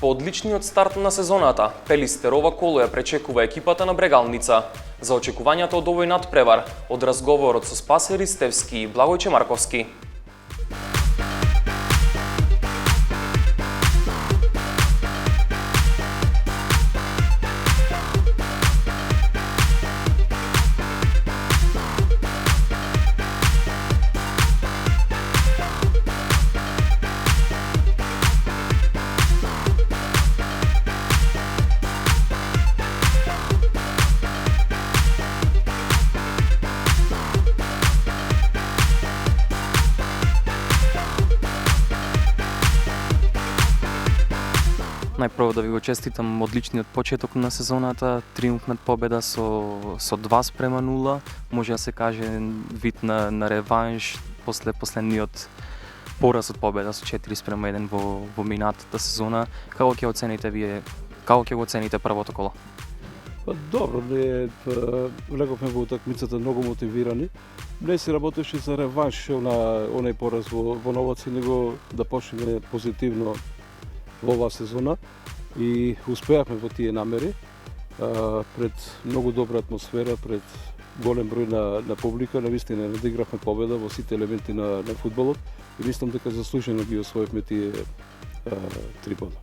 По одличниот старт на сезоната, Пелистер ова коло ја пречекува екипата на Брегалница. За очекувањата од овој надпревар, од разговорот со Спасе Ристевски и Благојче Марковски. Најпрво да ви го честитам одличниот почеток на сезоната, триумфнат победа со 2:0, може да се каже вид на реванш после последниот пораз од победа со 4:1 во минатата сезона. Како ќе оцените вие, како ќе го оцените првото коло? Добро, влеговме во утакмицата многу мотивирани. Не се работеше за реванш на оној пораз во Новаци, него да почнеме позитивно во оваа сезона и успеавме во тие намери пред многу добра атмосфера, пред голем број на публика. Навистина надигравме победа во сите елементи на фудбалот и мислам дека заслужено ги освоивме тие 3 бода.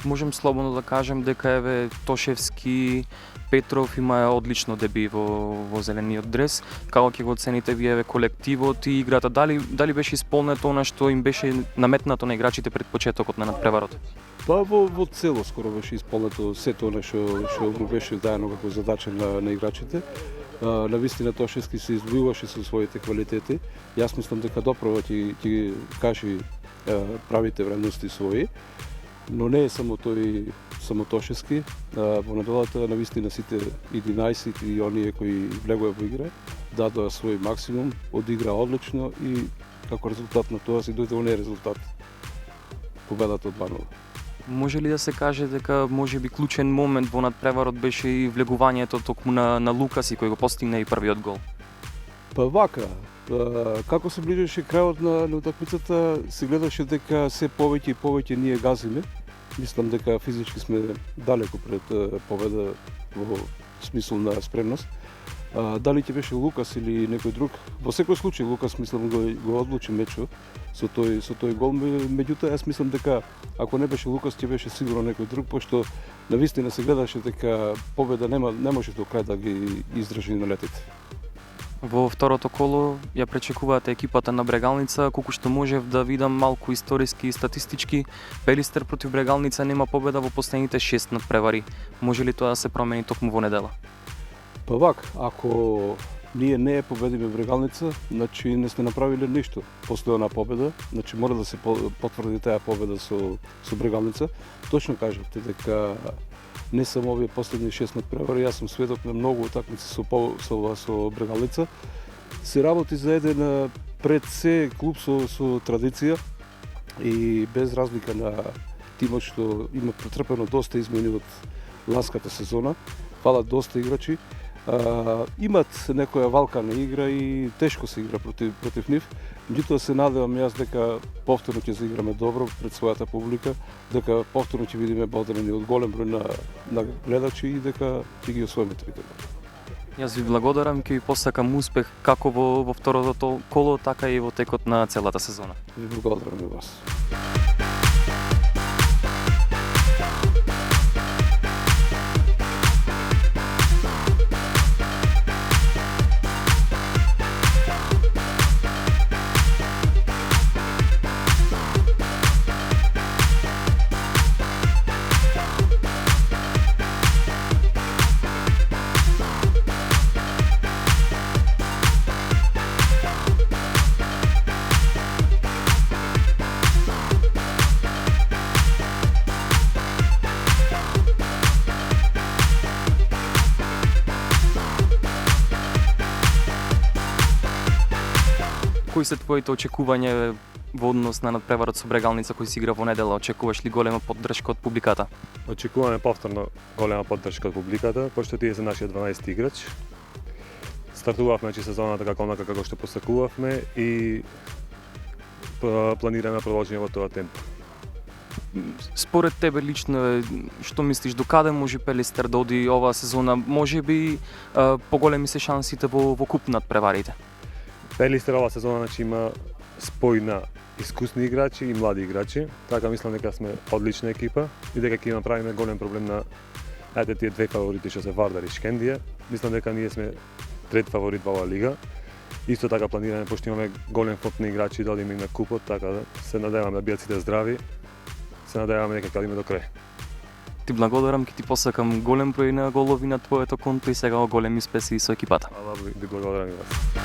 Можем слободно да кажем дека еве Тошевски, Петров има одлично деби во зелениот дрес. Како ќе го оцените вие еве колективот и играта? Дали беше исполнето она што им беше наметнато на играчите пред почетокот на надпреварот? Во цело скоро беше исполнето сето она што му беше даено како задача на играчите. Навистина Тошевски се издвојуваше со своите квалитети. Јас мислам дека доправо ќе кажи правите вредности своји. Но не е само тој, само Тошевски. Во неделата навистина сите 11 и оние кои влегоа во игра дадоа свој максимум, одигра одлично и како резултат на тоа се дојде оние резултат. Победата од 2:0. Може ли да се каже дека можеби клучен момент во надпреварот беше и влегувањето токму на Лукаси кој го постигна и првиот гол? Вака, како се ближеше крајот на утакмицата, се гледаше дека се повеќе и повеќе ние газиме. Мислам дека физички сме далеко пред победа во смисол на спремност. Дали ќе беше Лукас или некој друг, во секој случај Лукас мислам го одлучи мечот со тој гол, меѓутоа јас мислам дека ако не беше Лукас ќе беше сигурно некој друг, пошто навистина се гледаше дека победа не може до крај да ги издржи на летите. Во второто коло ја пречекуваат екипата на Брегалница, колку што можев да видам малку историски и статистички, Пелистер против Брегалница нема победа во последните 6 надпревари. Може ли тоа да се промени токму во недела? Ако ние не победиме Брегалница, значи не сме направиле ништо после онаа победа, значи мора да се потврди таа победа со Брегалница. Точно кажавте дека не само овие последни 6 надпревари, јас сум сведок на многу утакмици со Брегалница. Се работи за еден пред се клуб со традиција и без разлика на тимот што има претрпено доста измени од ланската сезона. Фалат доста играчи. Имат некоја валка на игра и тешко се игра против нив. Меѓутоа се надевам јас дека повторно ќе заиграме добро пред својата публика, дека повторно ќе видиме бодрени од голем број на гледачи и дека ќе ги освоиме трите. Јас ви благодарам, ќе ви посакам успех како во второто коло, така и во текот на целата сезона. Ви благодарам и вас. Кои се твоите очекувања во однос на надпреварот со Брегалница кој се игра во недела? Очекуваш ли голема поддршка од публиката? Очекуваме повторно голема поддршка од публиката, пошто тие се нашиот 12 играч. Стартувавме сезоната како што посакувавме и планираме да продолжиме во тоа темпо. Според тебе лично, што мислиш, докаде може Пелистер да оди оваа сезона? Може би поголеми се шансите во куп над преварите? Пелистер оваа сезона значи има спој на искусни играчи и млади играчи, така мислам дека сме одлична екипа и дека ќе направиме голем проблем на тие две фаворити што се Вардар и Шкендија. Мислам дека ние сме трет фаворит во оваа лига. Исто така планираме, пошто имаме голем фонд на играчи да одиме и на купот, така да се надеваме да бидат сите здрави. Се надеваме дека ќе одиме до крај. Ти благодарам, ќе ти посакам голем број на голови на твоето конто и сега големи успеси со екипата. Ала ви благодарам и вас.